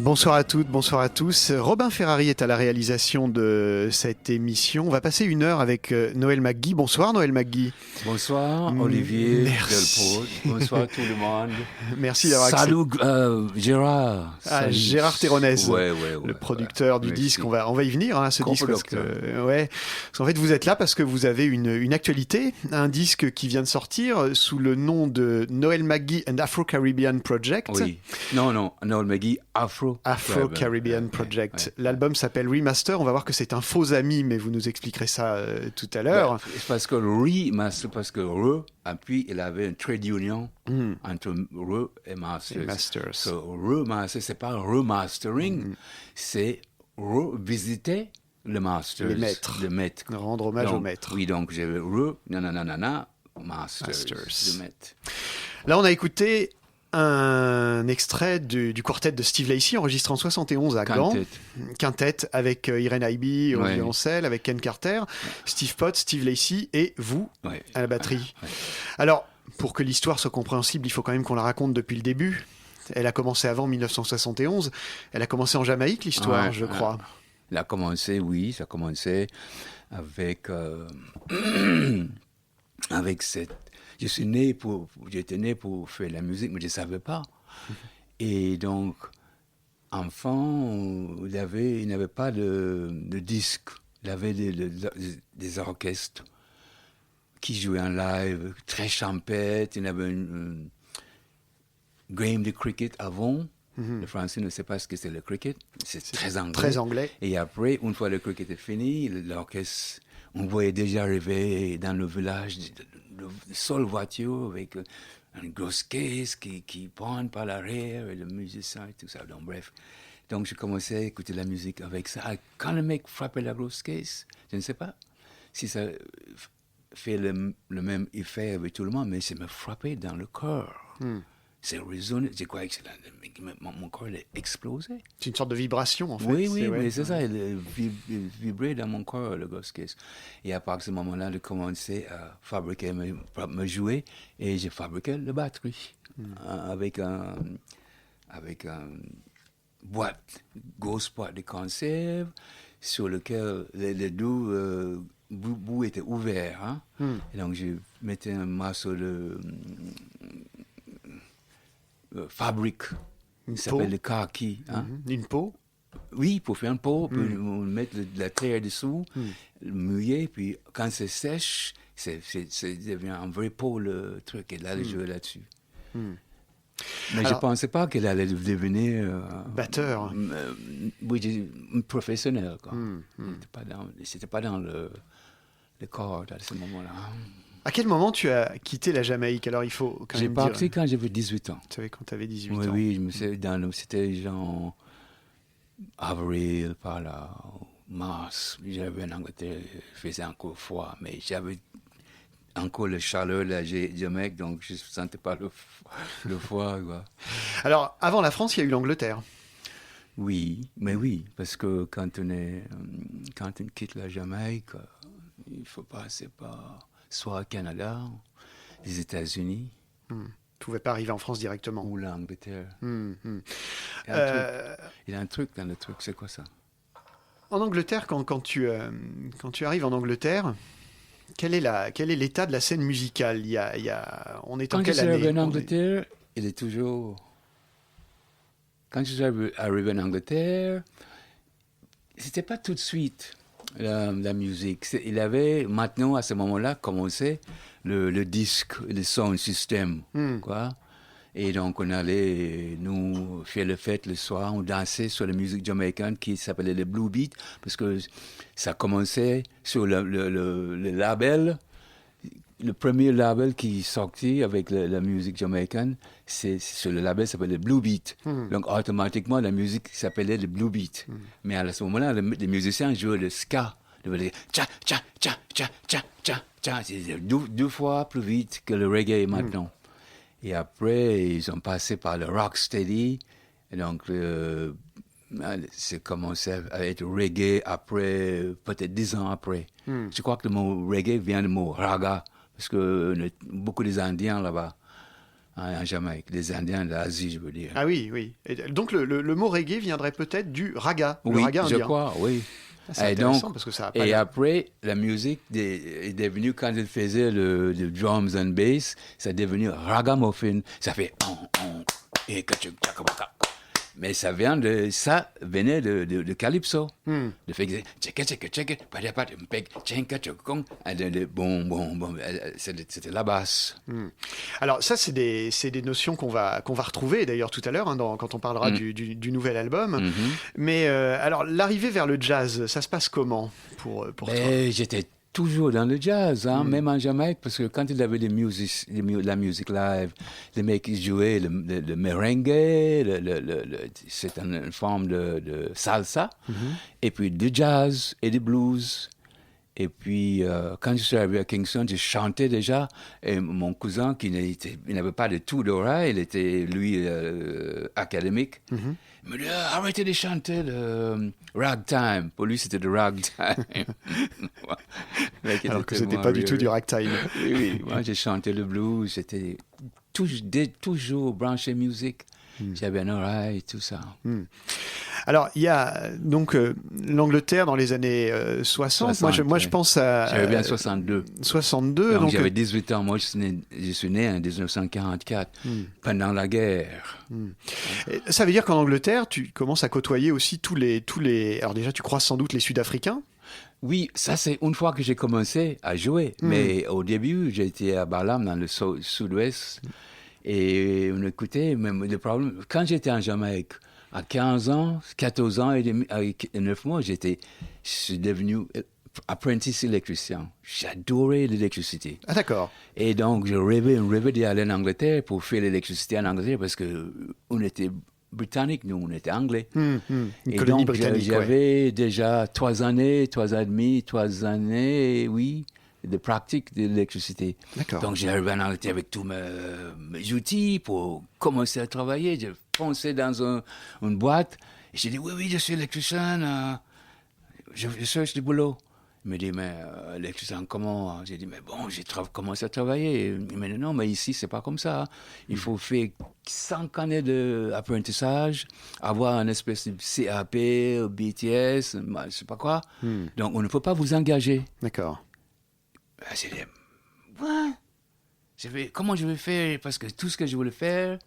Bonsoir à toutes, bonsoir à tous. Robin Ferrari est à la réalisation de cette émission. On va passer une heure avec Noël McGee. Bonsoir Noël McGee. Bonsoir Olivier Merci. Delpaux. Bonsoir tout le monde. Merci d'avoir Salut Gérard. Salut. Gérard Terronès, ouais, le producteur du Merci. disque. On va y venir à ce disque parce qu'en fait vous êtes là parce que vous avez une actualité, un disque qui vient de sortir sous le nom de Noël McGee and Afro-Caribbean Project. Oui. Non, Noël McGee Afro-Caribbean Project. Ouais. L'album s'appelle Remaster. On va voir que c'est un faux ami, mais vous nous expliquerez ça tout à l'heure. C'est parce que Remaster, parce que Re, et puis il avait une trade union entre Re et Masters. So, Remaster, c'est pas remastering, c'est revisiter le Masters. Les maîtres. Le maître. Rendre hommage donc, aux maîtres. Oui, donc j'ai Masters. Le maître. Là, on a écouté un extrait du quartet de Steve Lacy enregistré en 71 à Gand. Quintet avec Irene Aiby au violoncelle, avec Ken Carter, Steve Potts, Steve Lacy et vous à la batterie. Alors, pour que l'histoire soit compréhensible, il faut quand même qu'on la raconte depuis le début. Elle a commencé avant 1971. Elle a commencé en Jamaïque, l'histoire, je crois. Elle a commencé, oui, ça a commencé avec, avec cette... J'étais né pour faire la musique, mais je ne savais pas. Et donc, enfant, il n'avait pas de disque. Il avait des orchestres qui jouaient en live, très champêtre. Il y avait une game de cricket avant. Les Français ne savent pas ce que c'est le cricket. C'est très anglais. Très anglais. Et après, une fois le cricket est fini, l'orchestre, on voyait déjà arriver dans le village de seule voiture avec une grosse caisse qui prend par l'arrière et le musicien et tout ça. Donc bref, donc je commençais à écouter la musique avec ça. Quand le mec frappait la grosse caisse, je ne sais pas si ça fait le même effet avec tout le monde, mais ça me frappait dans le cœur. C'est résonné. Je crois que mon corps a explosé. C'est une sorte de vibration, en fait. Oui, mais c'est ça. Il vibrait dans mon corps, le grosse caisse. Et à partir de ce moment-là, j'ai commencé à fabriquer me jouer. Et j'ai fabriqué la batterie avec un boîte, grosse boîte de conserve sur lequel les deux bouts étaient ouverts. Hein? Et donc, je mettais un morceau de... fabrique, ça s'appelle le kaki. Hein? Une peau? Oui, pour faire une peau, puis on mettre de la terre dessous, le mouiller, puis quand c'est sèche, ça devient un vrai peau, le truc, et là, je jouais là-dessus. Mais je ne pensais pas qu'elle allait devenir... batteur. Oui, professionnel. C'était pas dans le corps à ce moment-là. À quel moment tu as quitté la Jamaïque? Alors, il faut quand même dire... J'ai parti quand j'avais 18 ans. Tu savais quand tu avais 18 ans. Oui, c'était genre avril, par là, mars. J'avais en Angleterre, il faisait encore froid, mais j'avais encore la chaleur de la Jamaïque, donc je ne sentais pas le froid. Quoi. Alors, avant la France, il y a eu l'Angleterre. Oui, parce que quand on quitte la Jamaïque, il faut passer par soit le Canada, les États-Unis. Tu ne pouvais pas arriver en France directement. Ou l'Angleterre. Il y a un truc dans le truc, c'est quoi ça? En Angleterre, quand tu arrives en Angleterre, quel est l'état de la scène musicale? On est en quelle année? Quand je suis arrivé en Angleterre, il est toujours... Quand je suis arrivé en Angleterre, c'était pas tout de suite la musique. Il avait maintenant, à ce moment-là, commencé le disque, le sound system, quoi. Et donc, on allait, nous, faire la fête le soir, on dansait sur la musique jamaïcaine qui s'appelait le Blue Beat, parce que ça commençait sur le label. Le premier label qui est sorti avec la musique jamaïcaine, c'est sur le label s'appelle le Blue Beat. Donc, automatiquement, la musique s'appelait le Blue Beat. Mais à ce moment-là, les musiciens jouaient le ska. Ils disaient tcha, tcha, tcha, tcha, tcha, tcha, tcha. C'est deux fois plus vite que le reggae maintenant. Et après, ils ont passé par le rocksteady. Et donc, c'est commencé à être reggae après, peut-être 10 ans après. Je crois que le mot reggae vient du mot raga, parce que beaucoup des Indiens là-bas en Jamaïque, les Indiens d'Asie, je veux dire. Ah oui, oui. Et donc le mot reggae viendrait peut-être du raga, le Oui, raga indien. je crois, oui. C'est intéressant parce que ça a pas et après, la musique est devenue, quand il faisait le drums and bass, c'est devenu ragamuffin. Ça fait mais ça venait de calypso. De fait c'était la basse. Alors ça, c'est des notions qu'on va retrouver d'ailleurs tout à l'heure quand on parlera du nouvel album. Mais alors l'arrivée vers le jazz, ça se passe comment pour toi? J'étais toujours dans le jazz, même en Jamaïque, parce que quand il avait la musique live, les mecs ils jouaient le merengue, c'est une forme de salsa, et puis du jazz et du blues. Et puis, quand je suis arrivé à Kingston, je chantais déjà. Et mon cousin, il n'avait pas de tout d'oreille, il était, lui, académique, me dit, arrêtez de chanter le ragtime. Pour lui, c'était le ragtime. Alors que c'était pas du tout du ragtime. Oui, moi, j'ai chanté le blues. J'étais toujours branché musique. J'avais un oreille, tout ça. Alors, il y a donc l'Angleterre dans les années 60. Moi, je pense à... J'avais bien 62. 62. Donc j'avais 18 ans. Moi, je suis né en 1944, pendant la guerre. Ça veut dire qu'en Angleterre, tu commences à côtoyer aussi tous les... Alors déjà, tu croises sans doute les Sud-Africains. Oui, ça c'est une fois que j'ai commencé à jouer. Mais au début, j'étais à Balam, dans le sud-ouest. Et on écoutait, même le problème, quand j'étais en Jamaïque, à 15 ans, 14 ans et 9 mois, je suis devenu apprentice électricien. J'adorais l'électricité. Ah d'accord. Et donc, je rêvais d'aller en Angleterre pour faire l'électricité en Angleterre parce qu'on était britanniques, nous, on était anglais. Une et colonie donc, britannique, j'avais déjà 3 années, 3 ans et demi, 3 années, oui, de pratique de l'électricité. D'accord. Donc, j'arrivais en Angleterre avec tous mes outils pour commencer à travailler. J'ai foncé dans une boîte et j'ai dit, oui, je suis électricien, je cherche du boulot. Il me dit, mais électricien, comment? J'ai dit, mais bon, j'ai commencé à travailler. Il me dit, non, mais ici, c'est pas comme ça. Il faut faire 5 années d'apprentissage, avoir une espèce de CAP, BTS, je sais pas quoi. Donc, on ne peut pas vous engager. D'accord. J'ai dit, ouais. Comment je vais faire? Parce que tout ce que je voulais faire,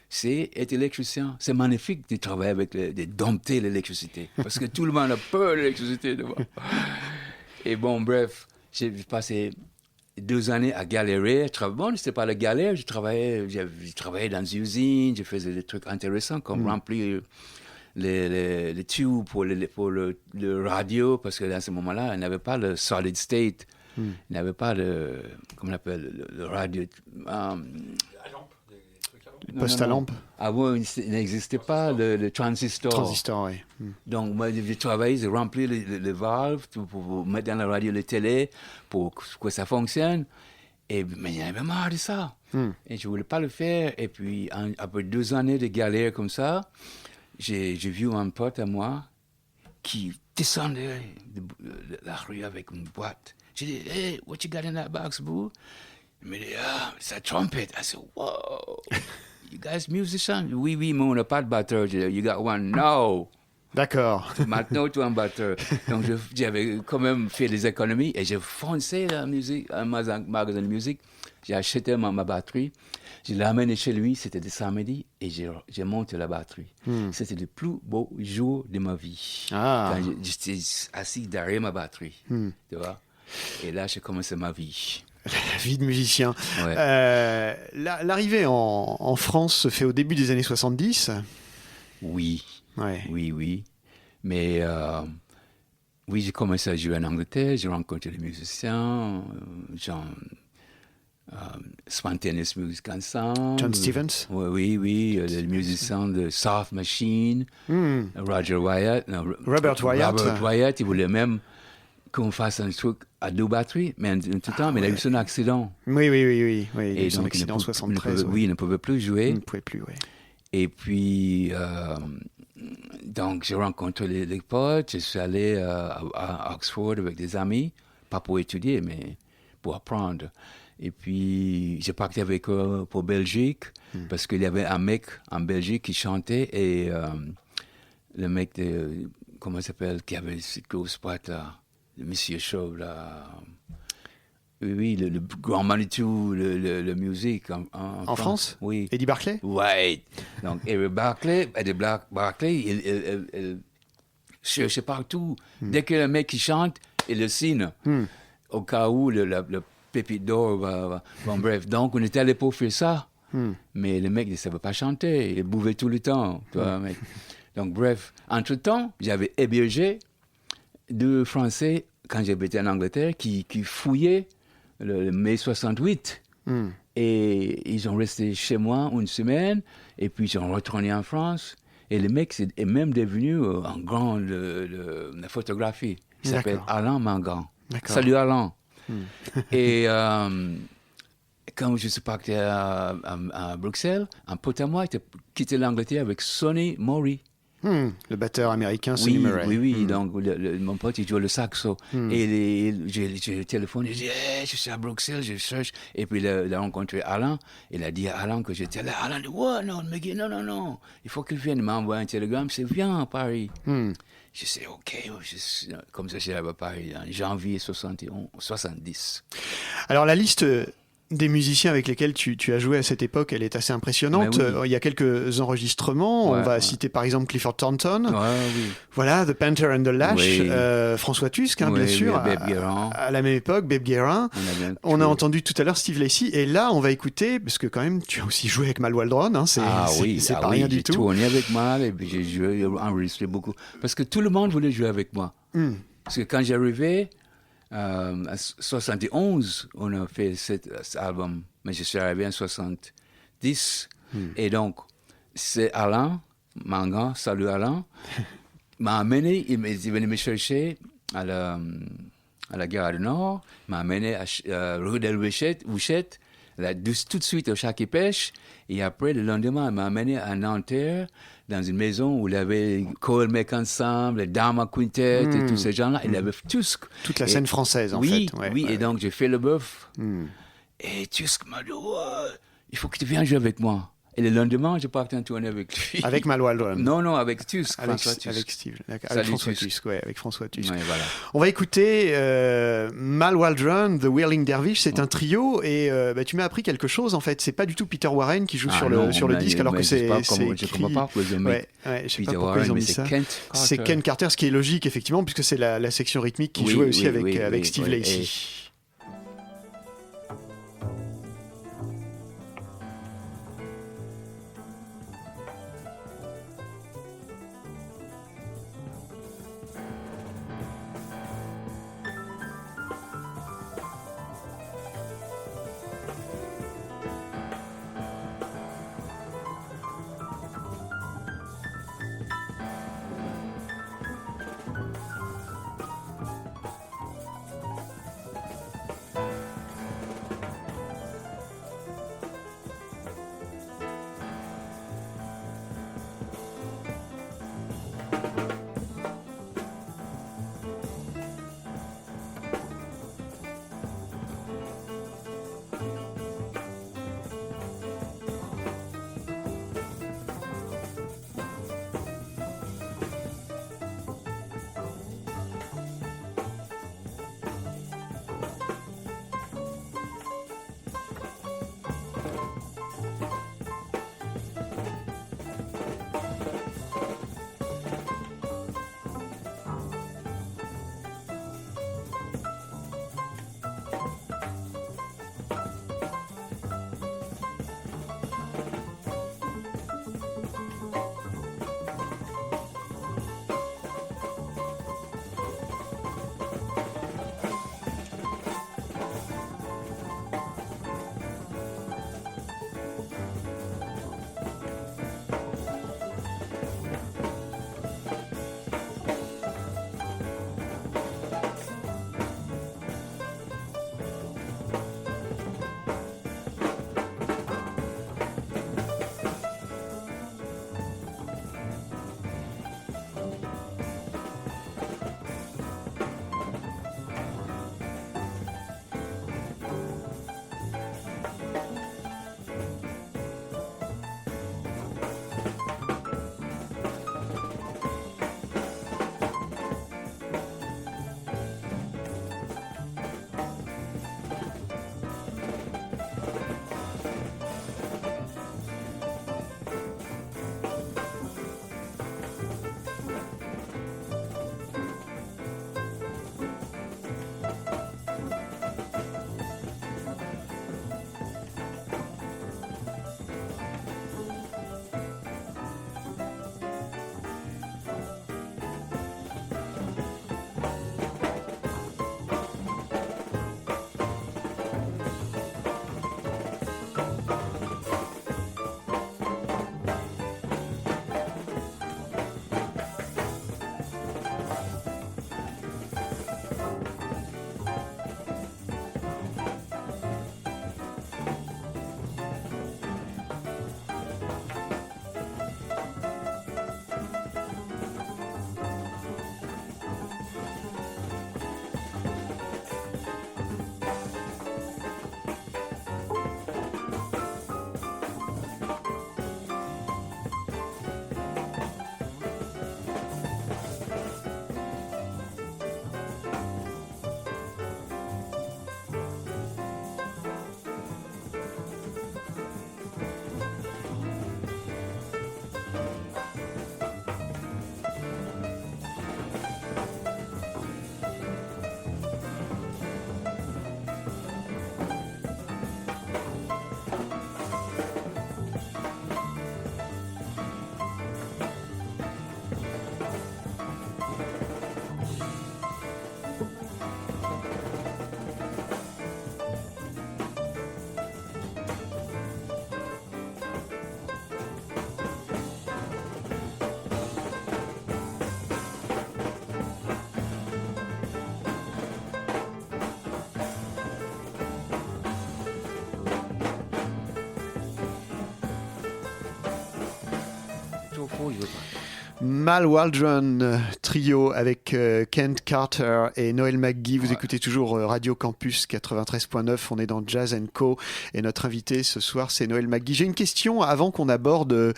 c'est être électricien. C'est magnifique de travailler avec, de dompter l'électricité. Parce que tout le monde a peur de l'électricité. Et bon, bref, j'ai passé 2 années à galérer. Bon, c'était pas la galère. J'ai travaillé dans une usine. Je faisais des trucs intéressants comme remplir les tubes pour le radio. Parce que dans ce moment-là, il n'avait pas le solid state. Il n'avait pas comment on appelle, le radio. Le poste à lampe. Avant, il n'existait pas le transistor. Transistor, oui. Donc, moi, j'ai travaillé, j'ai rempli les valves pour mettre dans la radio la télé pour que ça fonctionne. Mais il y en avait marre de ça. Et je ne voulais pas le faire. Et puis, après 2 années de galère comme ça, j'ai vu un pote à moi qui descendait de la rue avec une boîte. J'ai dit, hey, what you got in that box, boo? Il me dit, c'est un trumpet. I said, whoa, you guys musicians? Oui, mais on n'a pas de batteur. J'ai dit, you got one? No. D'accord. Maintenant, tu es un batteur. Donc, j'avais quand même fait des économies et j'ai foncé la musique, un magasin de musique. J'ai acheté ma batterie. Je l'ai amenée chez lui, c'était le samedi, et j'ai monté la batterie. C'était le plus beau jour de ma vie. Quand j'étais assis derrière ma batterie. Tu vois? Et là, j'ai commencé ma vie. La vie de musicien. Ouais. L'arrivée en France se fait au début des années 70. Oui. Ouais. Oui. Mais oui, j'ai commencé à jouer en Angleterre, j'ai rencontré les musiciens, genre Spontaneous Music Ensemble. John Stevens. Oui, les musiciens de Soft Machine, Roger Wyatt. Robert Wyatt, il voulait même qu'on fasse un truc à 2 batteries, mais en tout temps, mais il a eu son accident. Oui. Il a eu son donc, accident en 73. Il ne pouvait plus jouer. Il ne pouvait plus, oui. Et puis, donc, j'ai rencontré les potes, je suis allé à Oxford avec des amis, pas pour étudier, mais pour apprendre. Et puis, j'ai parti avec eux pour Belgique, parce qu'il y avait un mec en Belgique qui chantait, et le mec, comment il s'appelle, qui avait cette grosse boîte là, le monsieur chauve là. Oui, le grand Manitou, le musique en France. Oui. Eddie Barclay. Oui. Donc, Eddie Barclay, il cherchait partout. Dès que le mec qui chante, il le signe. Au cas où le pépite d'or va. Bon, bref. Donc, on était allé pour faire ça. Mais le mec ne savait pas chanter. Il bouvait tout le temps. Tu vois, mec. Donc, bref. Entre-temps, j'avais hébergé 2 Français, quand j'habitais en Angleterre, qui fouillaient le mai 68. Et ils ont resté chez moi une semaine, et puis ils sont retournés en France. Et le mec est même devenu un grand de la photographie. Il s'appelle Alain Mangan. Salut Alain. Et quand je suis parti à Bruxelles, un pote à moi a quitté l'Angleterre avec Sonny Murray. Le batteur américain Sonny Murray. Oui. Donc, mon pote, il joue le saxo. Et j'ai téléphoné, j'ai dit, hey, je suis à Bruxelles, je cherche. Et puis, il a rencontré Alain. Il a dit à Alain que j'étais là. Alain dit, ouais, non, non. Il faut qu'il vienne. Il m'a envoyé un télégramme. C'est viens à Paris. Je sais, OK. Comme ça, j'arrive à Paris en janvier 70. Alors, la liste des musiciens avec lesquels tu as joué à cette époque, elle est assez impressionnante. Il y a quelques enregistrements. On va citer par exemple Clifford Thornton. Voilà, The Panther and the Lash. François Tusk, bien sûr. À la même époque, Babe Guérin. On a entendu tout à l'heure Steve Lacy. Et là, on va écouter, parce que quand même, tu as aussi joué avec Mal Waldron. C'est pas rien du tout. J'ai tourné avec Mal et puis j'ai joué, enregistré beaucoup. Parce que tout le monde voulait jouer avec moi. Parce que quand j'arrivais, en 71, on a fait cet album, mais je suis arrivé en 70. Et donc, c'est Alain Mangan, salut Alain, m'a amené, il est venu me chercher à la gare du Nord, m'a amené à rue de Bouchette, tout de suite au Chat qui pêche, et après, le lendemain, il m'a amené à Nanterre, dans une maison où il y avait Cole Mec Ensemble, les Dharma Quintet et tous ces gens-là. Il y avait Tusk. Toute la scène française, en fait. Et donc j'ai fait le bœuf. Et Tusk m'a dit, il faut que tu viennes jouer avec moi. Et le lendemain, je partais en tournée avec lui. Avec Mal Waldron. Non, avec Tusk. Avec Steve. Avec François Tusk. Avec François Tusk. Voilà. On va écouter Mal Waldron, The Whirling Dervish. C'est un trio et tu m'as appris quelque chose en fait. C'est pas du tout Peter Warren qui joue sur le disque alors que c'est je comprends pas pourquoi ils ont mis je sais pas pourquoi ils ont mis ça. C'est Ken Carter, ce qui est logique effectivement puisque c'est la section rythmique qui jouait aussi avec Steve Lacy. Mal Waldron trio avec Kent Carter et Noel McGee. Vous écoutez toujours Radio Campus 93.9. On est dans Jazz & Co. Et notre invité ce soir, c'est Noel McGee. J'ai une question avant qu'on aborde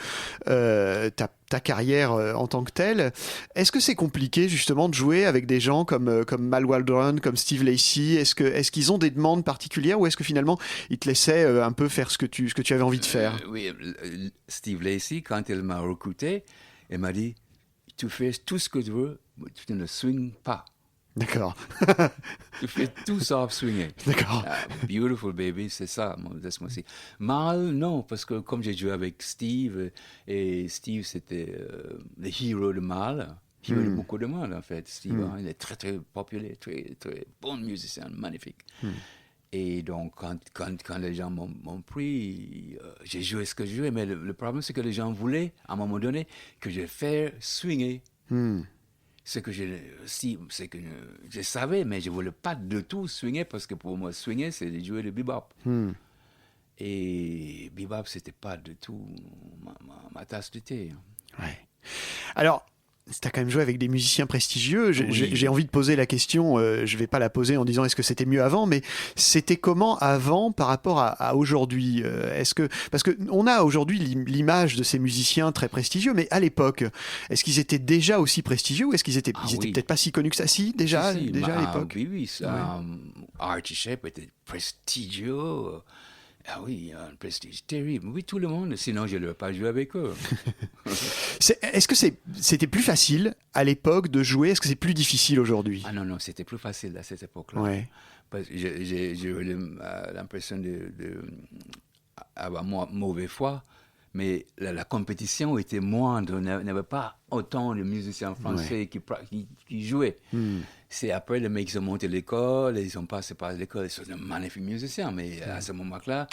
ta carrière en tant que telle. Est-ce que c'est compliqué justement de jouer avec des gens comme Mal Waldron, comme Steve Lacy? Est-ce qu'ils ont des demandes particulières ou est-ce que finalement ils te laissaient un peu faire ce que tu avais envie de faire? Oui, Steve Lacy, quand il m'a recruté, il m'a dit, tu fais tout ce que tu veux, mais tu ne swings pas. D'accord. Tu fais tout sauf swinguer. D'accord. Beautiful Baby, c'est ça, laisse-moi aussi. Mal, non, parce que comme j'ai joué avec Steve, et Steve c'était le héros de Mal, héros de beaucoup de monde en fait. Steve, hein, il est très très populaire, très très bon musicien, magnifique. Et donc, quand les gens m'ont pris, j'ai joué ce que je jouais, mais le problème, c'est que les gens voulaient, à un moment donné, que je fasse swinger. Ce que je savais, mais je ne voulais pas de tout swinger, parce que pour moi, swinger, c'est de jouer le bebop. Et bebop, ce n'était pas du tout ma tasse de thé. Ouais. Alors, tu as quand même joué avec des musiciens prestigieux. J'ai envie de poser la question, je ne vais pas la poser en disant est-ce que c'était mieux avant, mais c'était comment avant par rapport à aujourd'hui? Parce qu'on a aujourd'hui l'image de ces musiciens très prestigieux, mais à l'époque, est-ce qu'ils étaient déjà aussi prestigieux ou est-ce qu'ils étaient, étaient peut-être pas si connus que ça? Si, déjà à l'époque. Oui, Archie Shepp était prestigieux. Ah oui, un prestige terrible. Oui, tout le monde. Sinon, je n'aurais pas joué avec eux. Est-ce que c'était plus facile à l'époque de jouer? Est-ce que c'est plus difficile aujourd'hui? Ah non, c'était plus facile à cette époque-là. Ouais. Parce que j'ai eu l'impression d'avoir mauvaise foi, mais la compétition était moindre. On n'avait pas autant de musiciens français qui jouaient. C'est après les mecs qui sont montés à l'école, ils sont passés par l'école, ils sont de magnifiques musiciens, mais à ce moment-là,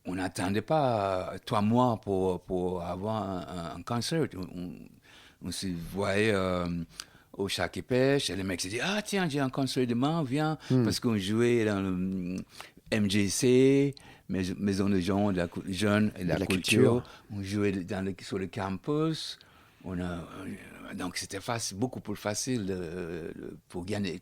on n'attendait pas 3 mois pour avoir un concert. On se voyait au Chac et Pêche, et les mecs se disaient, ah tiens, j'ai un concert demain, viens, parce qu'on jouait dans le MJC, Maison de gens de la jeunes et de la culture. On jouait sur le campus. Donc c'était beaucoup plus facile pour gagner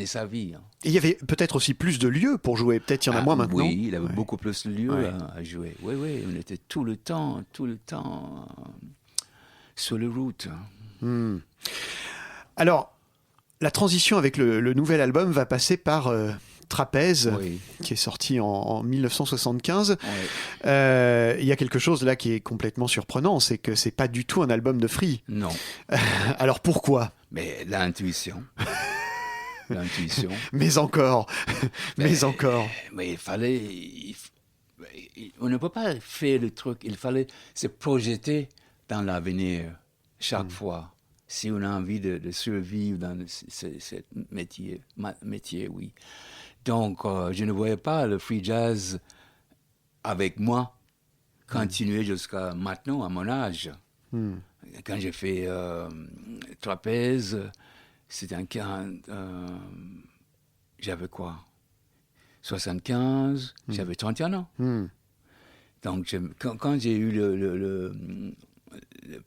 sa vie. Et il y avait peut-être aussi plus de lieux pour jouer. Peut-être il y en a moins maintenant. Oui, il y avait beaucoup plus de lieux à jouer. Oui, on était tout le temps sur les routes. Alors, la transition avec le nouvel album va passer par Trapèze, qui est sorti en 1975. Il y a quelque chose là qui est complètement surprenant, c'est que c'est pas du tout un album de free. Non. Alors pourquoi? Mais l'intuition. L'intuition. Mais encore. Mais il fallait... on ne peut pas faire le truc. Il fallait se projeter dans l'avenir chaque fois. Si on a envie de survivre dans ce métier, oui. Donc, je ne voyais pas le free jazz avec moi continuer jusqu'à maintenant, à mon âge. Quand j'ai fait Trapèze, c'était j'avais quoi? 75, j'avais 31 ans. Donc, quand j'ai eu la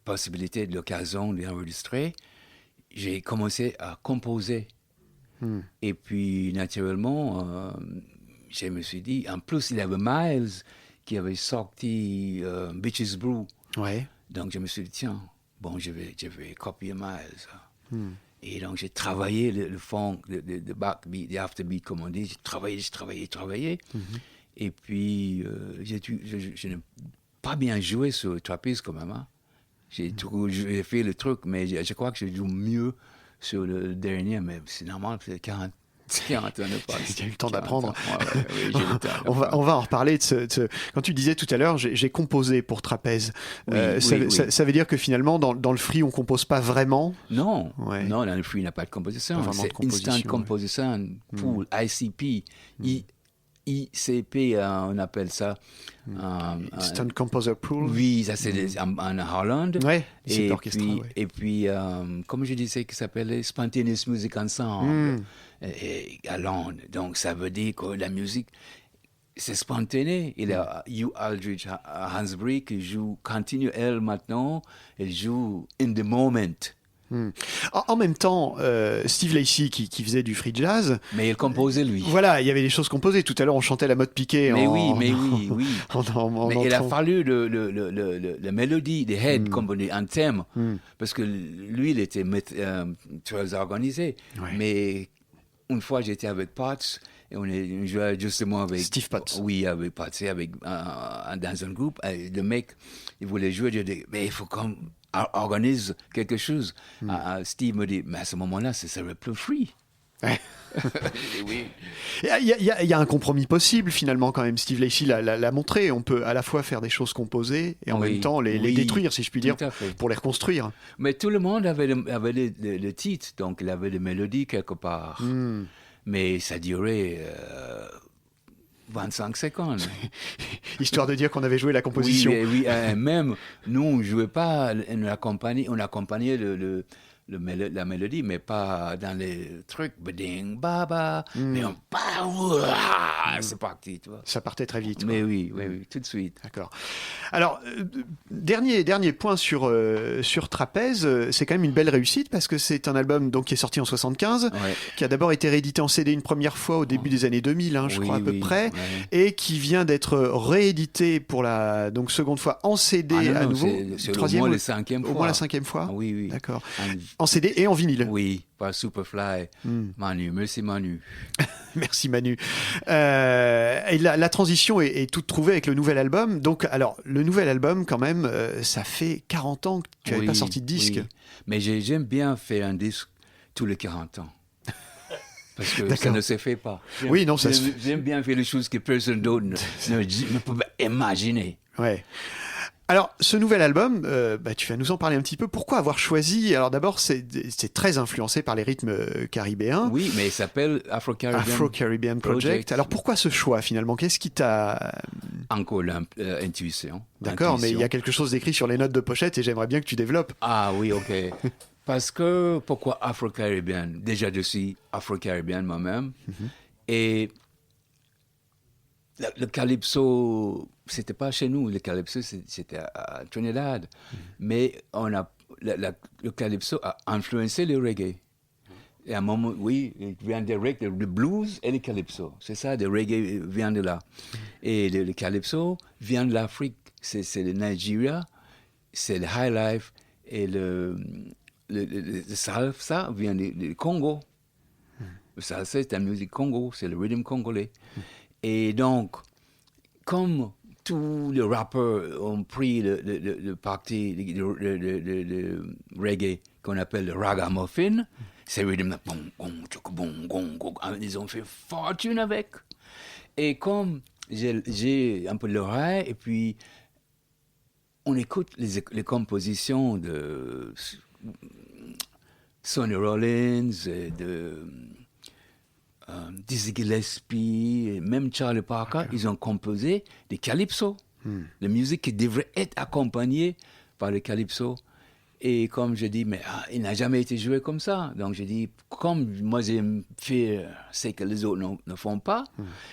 possibilité, l'occasion d'enregistrer, j'ai commencé à composer. Et puis, naturellement, je me suis dit, en plus, il y avait Miles qui avait sorti Bitches Brew. Ouais. Donc, je me suis dit, tiens, bon, je vais copier Miles. Et donc, j'ai travaillé le fond, le backbeat, l'afterbeat, comme on dit. J'ai travaillé. Et puis, je n'ai pas bien joué sur Trapèze quand même. Hein. J'ai fait le truc, mais je crois que je joue mieux sur le dernier, mais c'est normal, c'est 40 ans. Tu as eu le temps d'apprendre. Oui, j'ai le temps. On va en reparler de ce... Quand tu disais tout à l'heure, j'ai composé pour Trapèze. Ça veut dire que finalement, dans le free, on ne compose pas vraiment? Non, dans le free, il n'y a pas de composition. C'est instant composition, pour ICP. ICP, on appelle ça. Instant Composer Pool. Oui, ça c'est en Hollande. Oui, c'est l'orchestre. Et puis, comme je disais, qui s'appelle Spontaneous Music Ensemble à Londres. Donc, ça veut dire que la musique c'est spontané. Il y a Hugh Aldridge Hansberry qui continue, elle maintenant, elle joue in the moment. En même temps, Steve Lacy qui faisait du free jazz. Mais il composait lui. Voilà, il y avait des choses composées. Tout à l'heure, on chantait la mode Piquet. Mais oui. Mais il a fallu le mélodie, des heads composés, un thème. Parce que lui, il était très organisé. Ouais. Mais une fois, j'étais avec Potts. Et on jouait justement avec Steve Potts. Oui, avec Potts, dans un groupe. Le mec, il voulait jouer. Je dis, mais il faut qu'on organise quelque chose. Steve me dit, mais à ce moment-là, ce serait plus free. Oui. Il y a un compromis possible finalement quand même. Steve Lacy l'a montré. On peut à la fois faire des choses composées et en même temps les détruire, si je puis dire, pour les reconstruire. Mais tout le monde avait le titre, donc il avait des mélodies quelque part. Mais ça durait 25 secondes. Histoire de dire qu'on avait joué la composition. Oui, même nous, on ne jouait pas, on accompagnait la mélodie, mais pas dans les trucs, beding, baba, mais on c'est parti, tu vois. Ça partait très vite. Mais oui, tout de suite. D'accord. Alors, dernier point sur Trapèze, c'est quand même une belle réussite parce que c'est un album donc, qui est sorti en 75, qui a d'abord été réédité en CD une première fois au début des années 2000, je crois à peu près, et qui vient d'être réédité pour la seconde fois en CD à nouveau. C'est troisième ou la cinquième fois. Au moins la cinquième fois. Oui. D'accord. En CD et en vinyle. Oui, par Superfly. Manu, merci Manu. Merci Manu. Et la transition est toute trouvée avec le nouvel album. Donc, alors, le nouvel album, quand même, ça fait 40 ans que tu n'avais pas sorti de disque. Oui. Mais j'aime bien faire un disque tous les 40 ans. Parce que ça ne se fait pas. J'aime bien faire les choses que personne d'autre ne peut pas imaginer. Ouais. Alors, ce nouvel album, tu vas nous en parler un petit peu. Pourquoi avoir choisi... Alors d'abord, c'est très influencé par les rythmes caribéens. Oui, mais il s'appelle Afro-Caribbean Project. Alors pourquoi ce choix finalement? Qu'est-ce qui t'a... Encore l'intuition. D'accord, mais il y a quelque chose d'écrit sur les notes de pochette et j'aimerais bien que tu développes. Ah oui, ok. Parce que, pourquoi Afro-Caribbean? Déjà, je suis Afro-Caribbean moi-même. Et le calypso... C'était pas chez nous, le calypso, c'était à Trinidad. Mais le calypso a influencé le reggae. Et à un moment, oui, il vient direct, le blues et le calypso. C'est ça, le reggae vient de là. Et le calypso vient de l'Afrique. C'est le Nigeria, c'est le high life. Et le salsa vient du Congo. Le salsa, c'est la musique Congo, c'est le rhythm congolais. Et donc, comme tous les rappeurs ont pris le parti de reggae qu'on appelle le ragamuffin. C'est rhythm, ils ont fait fortune avec. Et comme j'ai un peu l'oreille, et puis on écoute les compositions de Sonny Rollins, de Dizzy Gillespie, et même Charlie Parker, ils ont composé des calypso. La musique qui devrait être accompagnée par le calypso. Et comme je dis, mais il n'a jamais été joué comme ça. Donc je dis, comme moi j'ai fait ce que les autres ne font pas,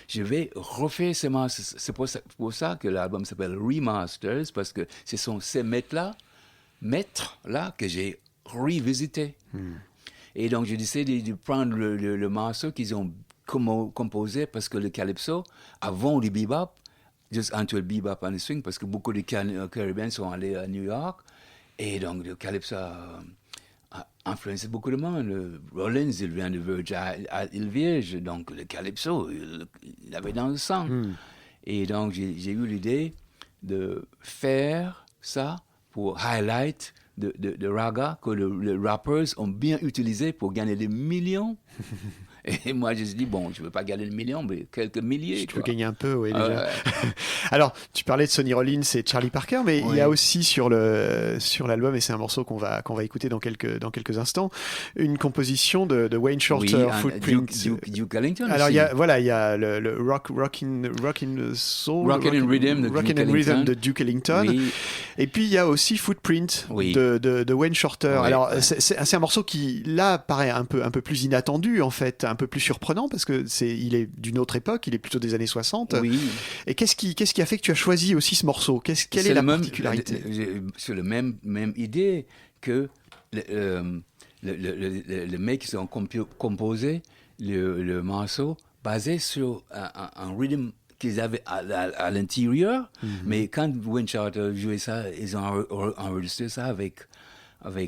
je vais refaire ces masters. C'est pour ça que l'album s'appelle Remasters, parce que ce sont ces maîtres-là que j'ai revisité. Et donc, je décide de prendre le morceau qu'ils ont composé parce que le calypso, avant le bebop, juste entre le bebop et le swing, parce que beaucoup de Caribéens sont allés à New York. Et donc, le calypso a influencé beaucoup de monde. Le Rollins, il vient de Virgin à Île-Vierge, donc le calypso, il avait dans le sang. Et donc, j'ai eu l'idée de faire ça pour highlight de raga que les rappers ont bien utilisé pour gagner des millions. Et moi, je me suis dit, bon, je ne veux pas gagner des millions, mais quelques milliers. Tu veux gagner un peu, oui, déjà. Alors, tu parlais de Sonny Rollins et Charlie Parker, mais il y a aussi sur l'album, et c'est un morceau qu'on va écouter dans quelques instants, une composition de Wayne Shorter, Footprint. Duke Ellington. Alors, il y a le Rockin' Soul, Rockin' Rhythm de Duke Ellington. Oui. Et puis, il y a aussi Footprint de Wayne Shorter. Oui. Alors, c'est un morceau qui, là, paraît un peu plus inattendu, en fait. un peu plus surprenant parce que il est d'une autre époque, il est plutôt des années 60. Oui. Et qu'est-ce qui a fait que tu as choisi aussi ce morceau? Quelle est la particularité? C'est la même idée que le mec qui ont composé le morceau basé sur un rythme qu'ils avaient à l'intérieur, mais quand Wayne Shorter jouait ça, ils ont enregistré ça avec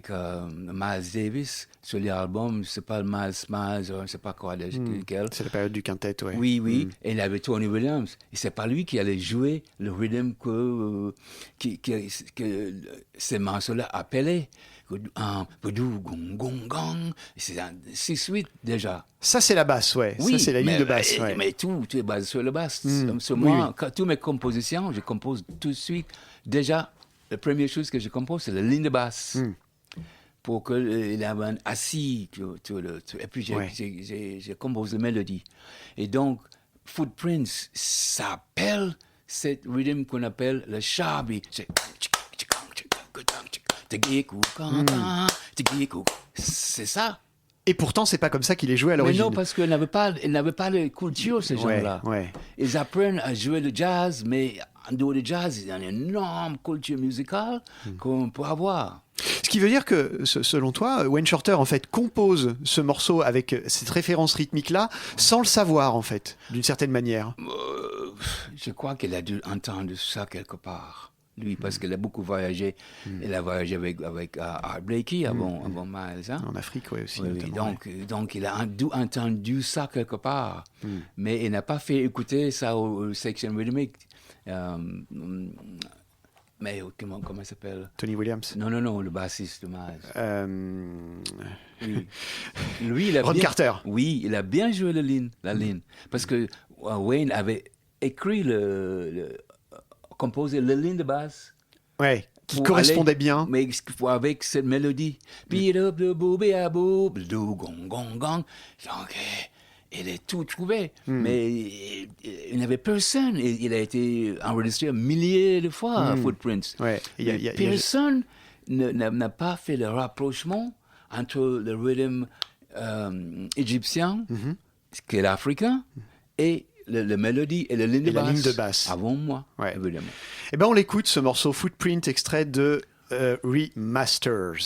Miles Davis sur l'album, c'est pas Miles, je sais pas quoi, lequel. C'est la période du quintet, ouais. Oui. Et il y avait Tony Williams. Et c'est pas lui qui allait jouer le rythme que ces morceaux-là appelaient. C'est 6-8 déjà. Ça, c'est la basse, ouais. Oui, ça, c'est la ligne de basse. Ouais. Mais tout est basé sur la basse. Moi, toutes mes compositions, je compose tout de suite. Déjà, la première chose que je compose, c'est la ligne de basse. Pour qu'il ait un assis. Et puis, j'ai composé la mélodie. Et donc, Footprints s'appelle cette rythme qu'on appelle le shabby. C'est ça. Et pourtant, c'est pas comme ça qu'il est joué à l'origine. Mais non, parce qu'ils n'avaient pas de culture, ces gens-là. Ouais. Ils apprennent à jouer le jazz, mais en dehors du jazz, il y a une énorme culture musicale qu'on peut avoir. Ce qui veut dire que, selon toi, Wayne Shorter, en fait, compose ce morceau avec cette référence rythmique-là, sans le savoir, en fait, d'une certaine manière. Je crois qu'il a dû entendre ça quelque part. Lui, parce qu'il a beaucoup voyagé. Il a voyagé avec Art Blakey avant Miles. Hein? En Afrique, oui, aussi. Oui, donc, il a dû entendu ça quelque part. Mais il n'a pas fait écouter ça au section rythmique. Mais comment il s'appelle? Tony Williams? Non, le bassiste de Miles. Oui. Lui, il a Ron Carter. Oui, il a bien joué la ligne. Parce que Wayne avait écrit composé la ligne de basse. Ouais, qui correspondait bien. Mais avec cette mélodie. Donc, il est tout trouvé. Mais il n'y avait personne. Il a été enregistré milliers de fois, Footprints. Ouais. Personne n'a pas fait le rapprochement entre le rythme égyptien, qui est l'africain, et la mélodie et la ligne de basse. Avant moi, évidemment. Eh ben, on l'écoute, ce morceau Footprint, extrait de Remasters.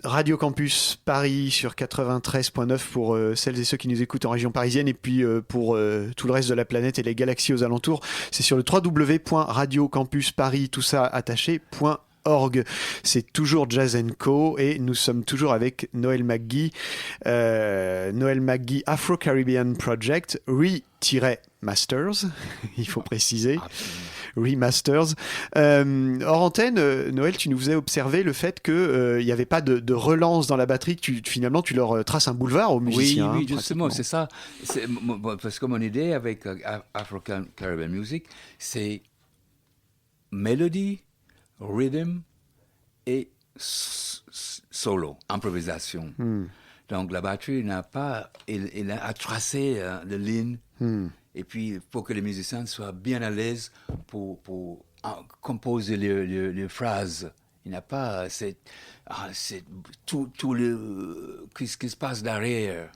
Radio Campus Paris sur 93.9 pour celles et ceux qui nous écoutent en région parisienne et puis pour tout le reste de la planète et les galaxies aux alentours. C'est sur le www.radiocampusparis, tout ça attaché.org. C'est toujours Jazz & Co et nous sommes toujours avec Noël McGee. Noël McGee Afro-Caribbean Project Re-Masters, il faut préciser. Remasters. Hors antenne, Noël, tu nous faisais observer le fait qu'il n'y avait pas de relance dans la batterie, que finalement tu leur traces un boulevard aux musiciens. Oui, justement, c'est ça. Parce que mon idée avec Afro-Caribbean Music, c'est mélodie, rhythm et solo, improvisation. Donc la batterie n'a pas, il a tracé la ligne. Et puis, pour que les musiciens soient bien à l'aise pour composer les phrases. Il n'a pas tout ce qui se passe derrière.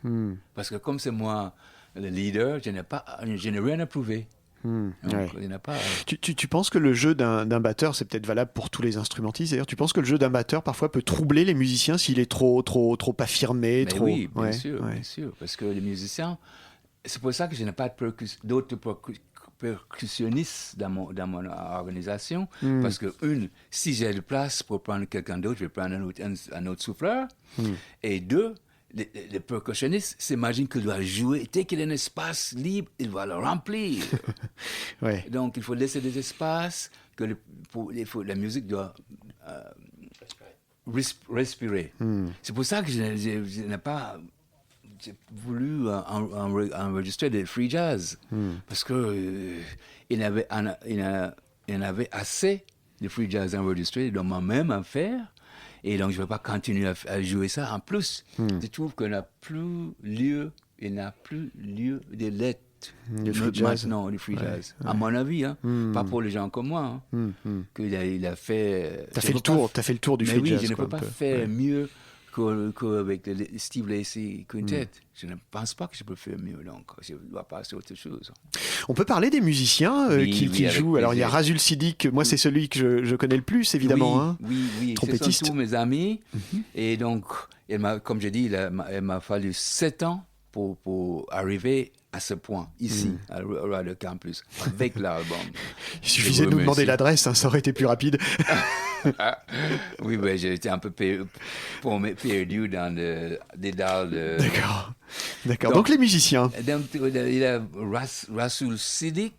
Parce que comme c'est moi le leader, je n'ai rien à prouver. Donc, il n'a pas... Tu penses que le jeu d'un batteur, c'est peut-être valable pour tous les instrumentistes d'ailleurs, tu penses que le jeu d'un batteur parfois peut troubler les musiciens s'il est trop affirmé? Mais oui, bien sûr. Parce que les musiciens... C'est pour ça que je n'ai pas d'autres percussionnistes dans mon organisation. Parce que, si j'ai de place pour prendre quelqu'un d'autre, je vais prendre un autre souffleur. Et deux, les percussionnistes s'imaginent qu'il doit jouer. Dès qu'il y a un espace libre, il va le remplir. Donc, il faut laisser des espaces. La musique doit respirer. C'est pour ça que je n'ai pas... J'ai voulu enregistrer des free jazz parce que il y en avait assez de free jazz enregistrés dans moi-même à faire et donc je ne vais pas continuer à jouer ça. En plus, je trouve qu'il n'a plus lieu de l'être maintenant le free jazz. À mon avis, pas pour les gens comme moi. Il a fait. T'as fait le tour du free jazz. Oui, je ne peux pas faire mieux qu'avec le Steve Lacy Quintet. Je ne pense pas que je peux faire mieux, donc je dois passer à autre chose. On peut parler des musiciens qui jouent. Alors il y a Razul Siddiq, moi c'est celui que je connais le plus évidemment. Oui, trompettiste. Ce sont tous mes amis. Et donc, comme je dis, il m'a fallu 7 ans pour arriver à ce point, ici, à Radio Campus, avec l'album. Il suffisait de nous demander l'adresse, ça aurait été plus rapide. Oui, j'ai été un peu perdu dans des dalles de... D'accord. Donc les musiciens. Il y a Razul Siddiq.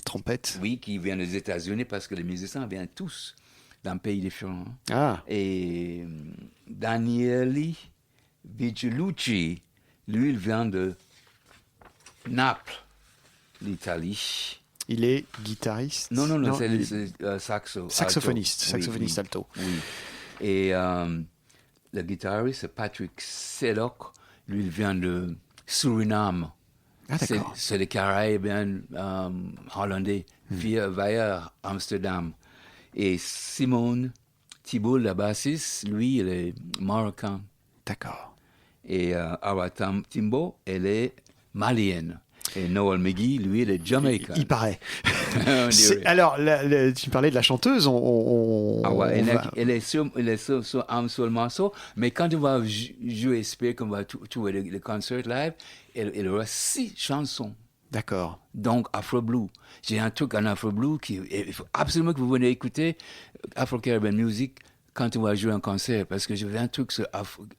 Trompette. Oui, qui vient des États-Unis parce que les musiciens viennent tous d'un pays différent. Et Daniele Vigolucci, lui, il vient de Naples, l'Italie. Il est guitariste? Non, c'est saxophoniste alto. Oui. Et le guitariste, c'est Patrick Sedok. Lui, il vient de Suriname. D'accord. C'est les Caraïbes hollandais, via Amsterdam. Et Simone Thibault, la bassiste, lui, il est marocain. D'accord. Et Awa Timbo, elle est malienne. Et Noel McGee, lui, il est jamaïcain. Il paraît. Alors, tu parlais de la chanteuse. Elle est sur un seul morceau, mais quand on va jouer, espère qu'on va trouver le concert live, elle aura 6 chansons. D'accord. Donc, Afro Blue. J'ai un truc en Afro Blue il faut absolument que vous venez écouter Afro-Caribbean Music quand on va jouer un concert, parce que j'ai un truc sur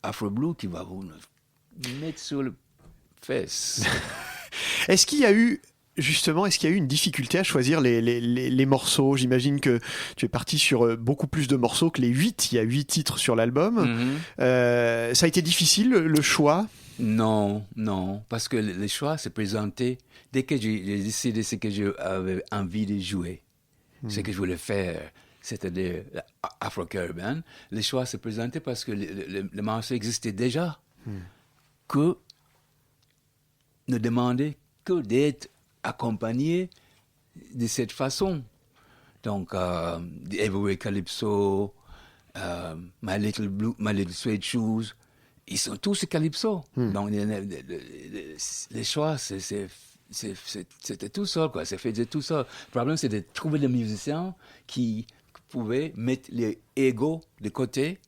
Afro Blue qui va vous mettre sur le fesse. Est-ce qu'il y a eu une difficulté à choisir les morceaux? J'imagine que tu es parti sur beaucoup plus de morceaux que les 8. Il y a 8 titres sur l'album. Ça a été difficile, le choix? Non, parce que le choix s'est présenté dès que j'ai décidé ce que j'avais envie de jouer, ce que je voulais faire, c'est-à-dire Afro-Caribbean. Le choix s'est présenté parce que le morceau existait déjà, que ne demandait que d'être accompagné de cette façon. Donc, Everywhere Calypso, My Little Suede Shoes, ils sont tous calypso. Donc, les choix, c'était tout seul, quoi. C'est fait tout seul. Le problème, c'est de trouver des musiciens qui pouvaient mettre les égos de côté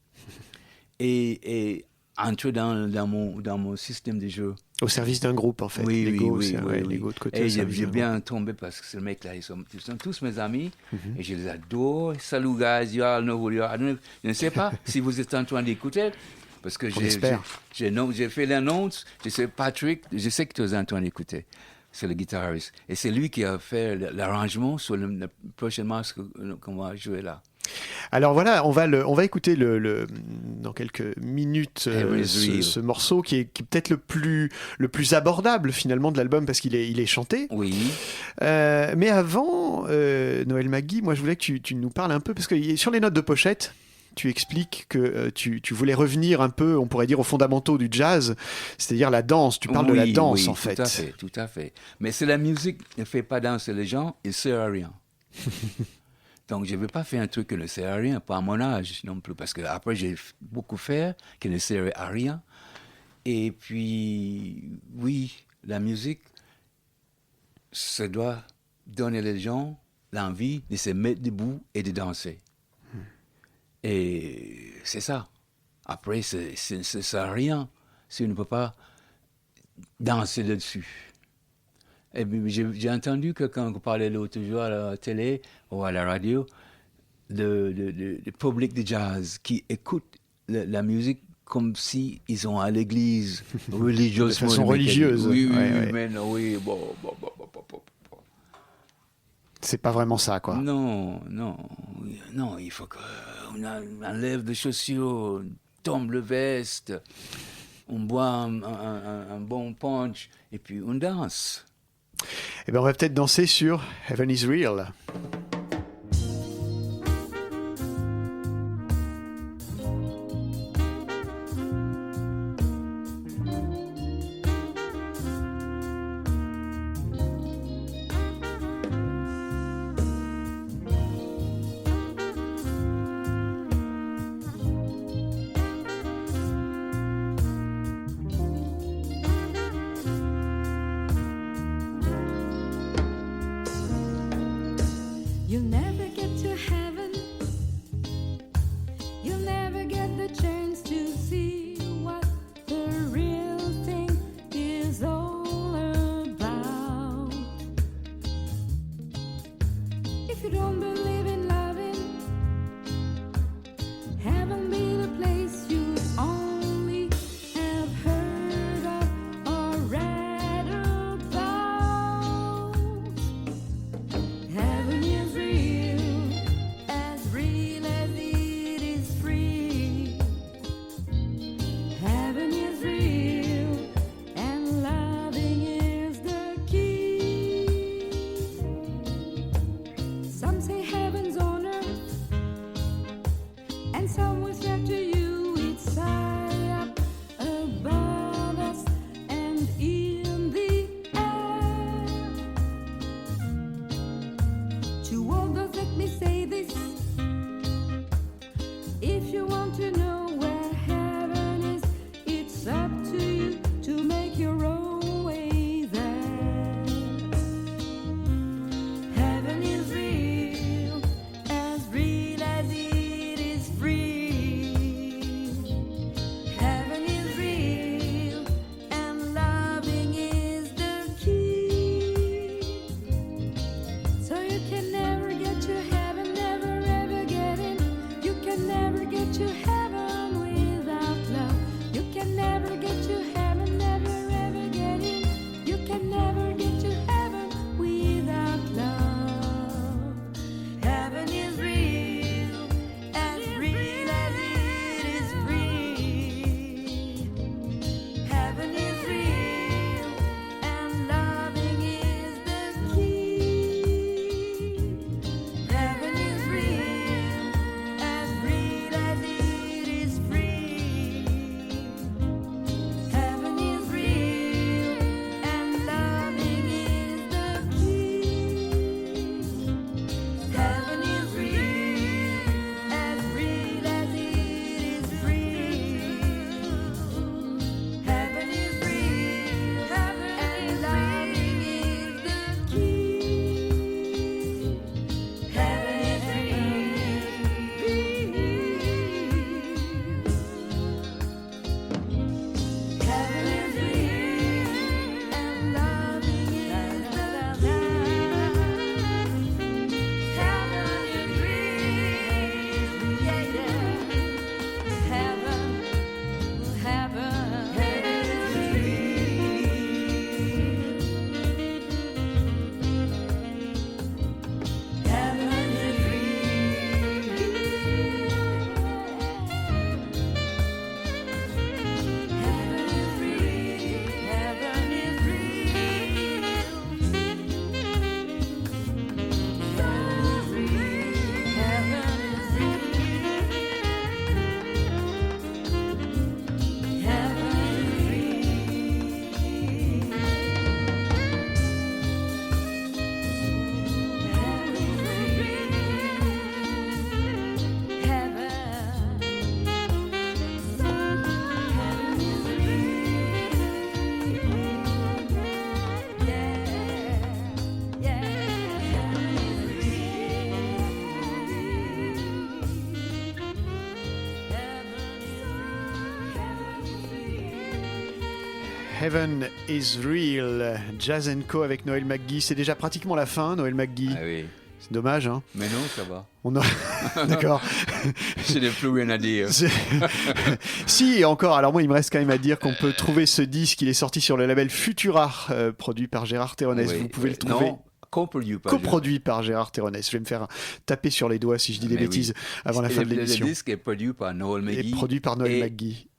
et entrer dans mon système de jeu. Au service d'un groupe, en fait. Oui, Lego, oui, Lego de côté. Et j'ai bien tombé parce que ce mec-là, ils sont tous mes amis et je les adore. Salut, guys, you all know who you are. Je ne sais pas si vous êtes en train d'écouter parce que j'ai fait l'annonce. Je sais, Patrick, je sais que tu es en train d'écouter. C'est le guitariste. Et c'est lui qui a fait l'arrangement sur le prochain match qu'on va jouer là. Alors voilà, on va écouter dans quelques minutes ce morceau qui est peut-être le plus abordable finalement de l'album parce qu'il est chanté. Oui. Mais avant, Noël Magui, moi je voulais que tu nous parles un peu parce que sur les notes de pochette, tu expliques que tu voulais revenir un peu, on pourrait dire, aux fondamentaux du jazz, c'est-à-dire la danse. Tu parles de la danse en fait. Tout à fait. Mais c'est la musique ne fait pas danser les gens, il ne sert à rien. Donc, je ne veux pas faire un truc qui ne sert à rien, pas à mon âge non plus, parce qu'après, j'ai beaucoup fait qui ne servait à rien. Et puis, oui, la musique, ça doit donner les gens l'envie de se mettre debout et de danser. Et c'est ça. Après, ça ne sert à rien si on ne peut pas danser dessus. Et j'ai entendu que quand on parlait l'autre jour à la télé ou à la radio, le public de jazz qui écoute la musique comme si ils sont à l'église religieusement. De façon religieuse. Oui, mais non, oui, bon. C'est pas vraiment ça, quoi. Non, il faut qu'on enlève les chaussures, on tombe le veste, on boit un bon punch et puis on danse. Eh bien, on va peut-être danser sur Heaven is Real. You'll never get to heaven. You'll never get the chance to see what the real thing is all about. If you don't believe in loving, heaven be the place you only have heard of or read about. Heaven is real as it is free. Heaven is real and loving is the key. Some say heaven Heaven is Real, Jazz & Co avec Noël McGee. C'est déjà pratiquement la fin, Noël McGee. Ah oui. C'est dommage, hein. Mais non, ça va. D'accord. Je n'ai plus rien à dire. Si, encore. Alors moi, il me reste quand même à dire qu'on peut trouver ce disque. Il est sorti sur le label Futura, produit par Gérard Terronès. Oui. Vous pouvez le trouver. Non, coproduit par Gérard Terronès. Je vais me faire taper sur les doigts si je dis des bêtises avant la fin de l'émission. Le disque est produit par Noël McGee. Et produit par Noël McGee.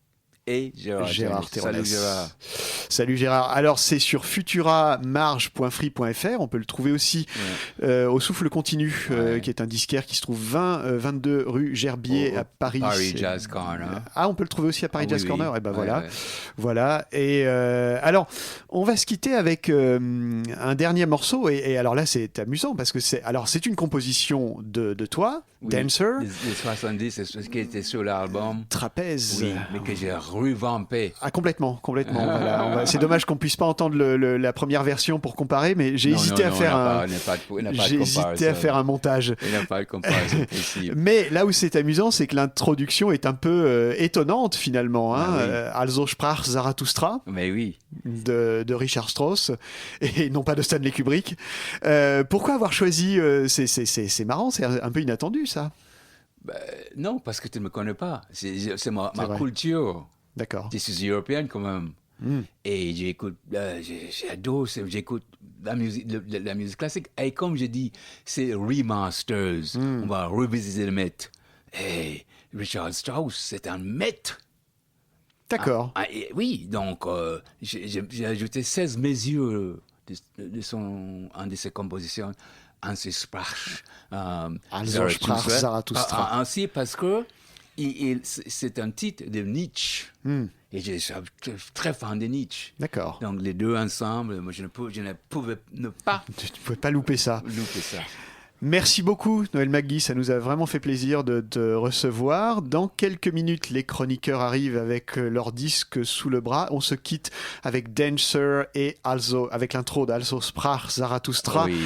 Et Gérard Terronès. Salut Gérard. Salut Gérard. Alors c'est sur futuramarge.free.fr. On peut le trouver aussi au Souffle Continu, qui est un disquaire qui se trouve 22 rue Gerbier à Paris. Paris Jazz Corner. Ah, on peut le trouver aussi à Paris Jazz Corner. Et ben voilà. Ouais. Voilà. Et alors, on va se quitter avec un dernier morceau. Et alors là, c'est amusant parce que c'est une composition de toi, Dancer. Les 70, c'est ce qui était sur l'album. Trapèze. Oui, mais que j'ai revampé. Ah, complètement. Voilà, c'est dommage qu'on puisse pas entendre la première version pour comparer, mais j'ai hésité à faire un montage. Il n'y a pas de comparaison possible. Mais là où c'est amusant, c'est que l'introduction est un peu étonnante finalement. Also sprach Zarathustra. Mais oui. De Richard Strauss et non pas de Stanley Kubrick. Pourquoi avoir choisi c'est marrant, c'est un peu inattendu ça. Non, parce que tu ne me connais pas. C'est ma culture. D'accord. Je suis européenne quand même. Et j'écoute, j'adore, j'écoute la musique classique. Et comme je dis, c'est remasters. On va revisiter le maître. Et Richard Strauss, c'est un maître. D'accord. Oui, donc j'ai ajouté 16 mesures de une de ses compositions. Ainsi sprach Zarathustra. Ainsi parce que c'est un titre de Nietzsche. Et je suis très fan de Nietzsche. D'accord. Donc les deux ensemble, moi je ne pouvais pas. Tu ne pouvais pas louper ça. Louper ça. Merci beaucoup, Noël McGee. Ça nous a vraiment fait plaisir de te recevoir. Dans quelques minutes, les chroniqueurs arrivent avec leur disque sous le bras. On se quitte avec Dancer et avec l'intro d'Also Sprach Zarathustra. Oui.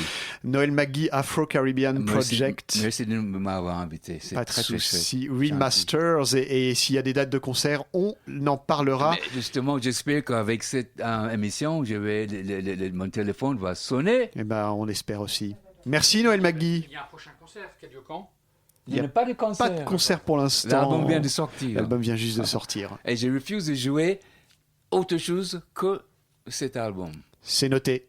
Noël McGee, Afro-Caribbean Project. Merci de m'avoir invité. C'est pas de très souci. Remasters. Et s'il y a des dates de concert, on en parlera. Mais justement, j'espère qu'avec cette émission, mon téléphone va sonner. Eh ben, on l'espère aussi. Merci Noël McGee. Il y a un prochain concert qui a lieu quand ? Il n'y a pas de concert. Pas de concert pour l'instant. L'album vient de sortir. L'album vient juste de sortir. Et je refuse de jouer autre chose que cet album. C'est noté.